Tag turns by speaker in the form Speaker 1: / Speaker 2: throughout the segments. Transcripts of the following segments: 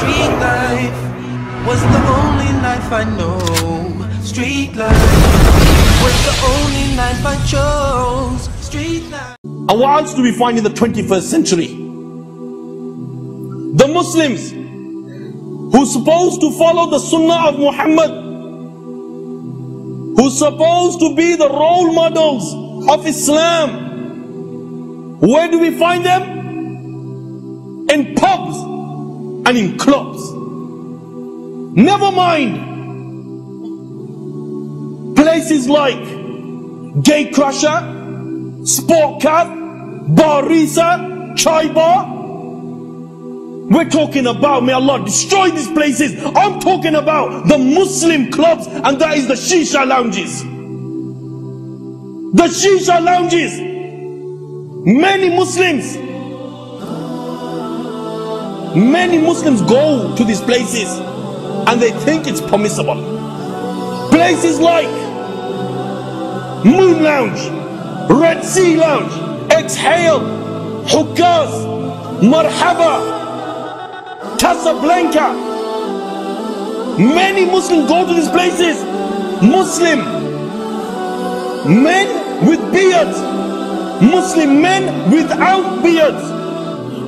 Speaker 1: Street life was the only life I know. Street life was the only life I chose. Street life.
Speaker 2: And what else do we find in the 21st century? The Muslims who's supposed to follow the Sunnah of Muhammad, who's supposed to be the role models of Islam, where do we find them? In pubs and in clubs. Never mind places like Gate Crusher, Sport Car, Barisa, Chai Bar. We're talking about, may Allah destroy these places. I'm talking about the Muslim clubs, and that is the Shisha lounges. The Shisha lounges. Many Muslims go to these places and they think it's permissible. Places like Moon Lounge, Red Sea Lounge, Exhale, Hukas, Marhaba, Casablanca. Many Muslims go to these places. Muslim men with beards, Muslim men without beards,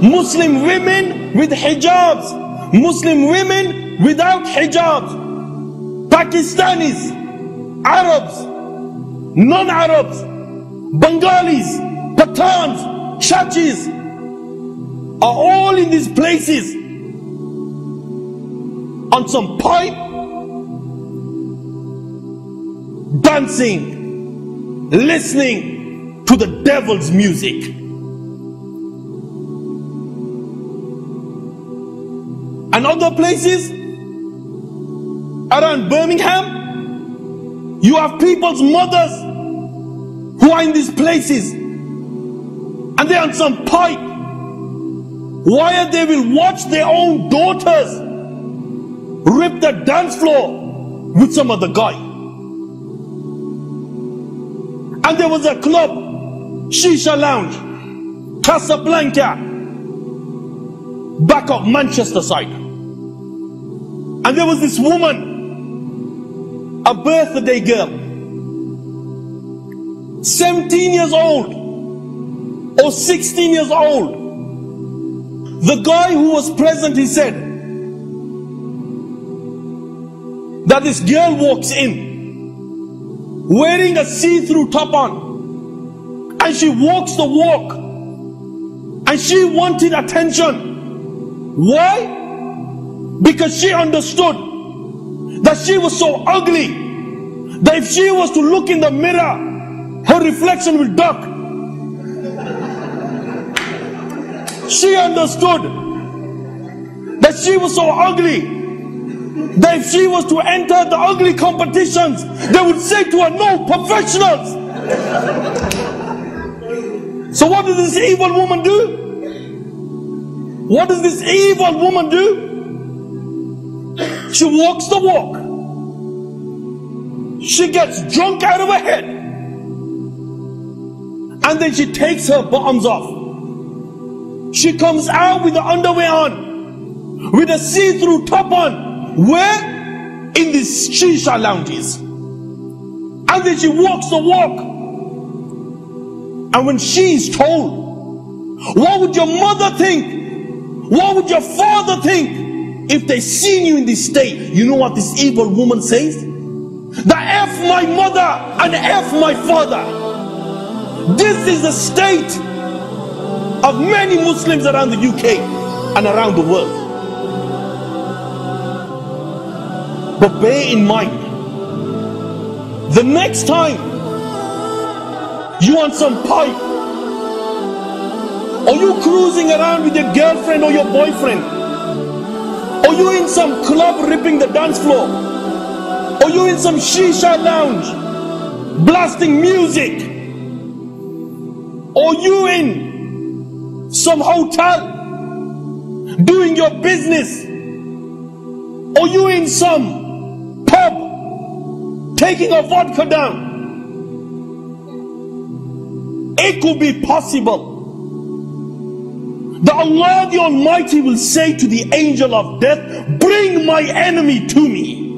Speaker 2: Muslim women with hijabs, Muslim women without hijabs, Pakistanis, Arabs, non-Arabs, Bengalis, Pathans, Chachis are all in these places on some pipe, dancing, listening to the devil's music. And other places around Birmingham, you have people's mothers who are in these places and they're on some pipe where they will watch their own daughters rip the dance floor with some other guy. And there was a club, Shisha Lounge, Casablanca, back of Manchester side. And there was this woman, a birthday girl, 17 years old or 16 years old. The guy who was present, he said that this girl walks in wearing a see-through top on, and she walks the walk, and she wanted attention. Why? Because she understood that she was so ugly that if she was to look in the mirror, her reflection will duck. She understood that she was so ugly that if she was to enter the ugly competitions, they would say to her, no, professionals. So what does this evil woman do? What does this evil woman do? She walks the walk. She gets drunk out of her head. And then she takes her bottoms off. She comes out with the underwear on, with a see-through top on. Where? In these Shisha lounges. And then she walks the walk. And when she is told, what would your mother think? What would your father think if they seen you in this state? You know what this evil woman says? That F my mother and F my father. This is the state of many Muslims around the UK and around the world. But bear in mind, the next time you want some pipe, or you cruising around with your girlfriend or your boyfriend, or you in some club ripping the dance floor, or you in some Shisha lounge blasting music, or you in some hotel doing your business, or you in some pub taking a vodka down, it could be possible that Allah the Almighty will say to the angel of death, bring my enemy to me.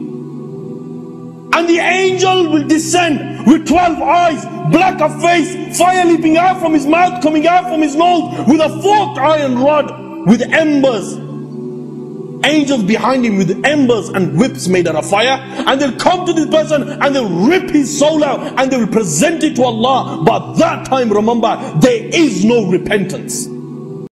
Speaker 2: And the angel will descend with 12 eyes, black of face, fire leaping out from his mouth, coming out from his nose, with a forked iron rod, with embers. Angels behind him with embers and whips made out of fire. And they'll come to this person and they'll rip his soul out and they will present it to Allah. But that time, remember, there is no repentance.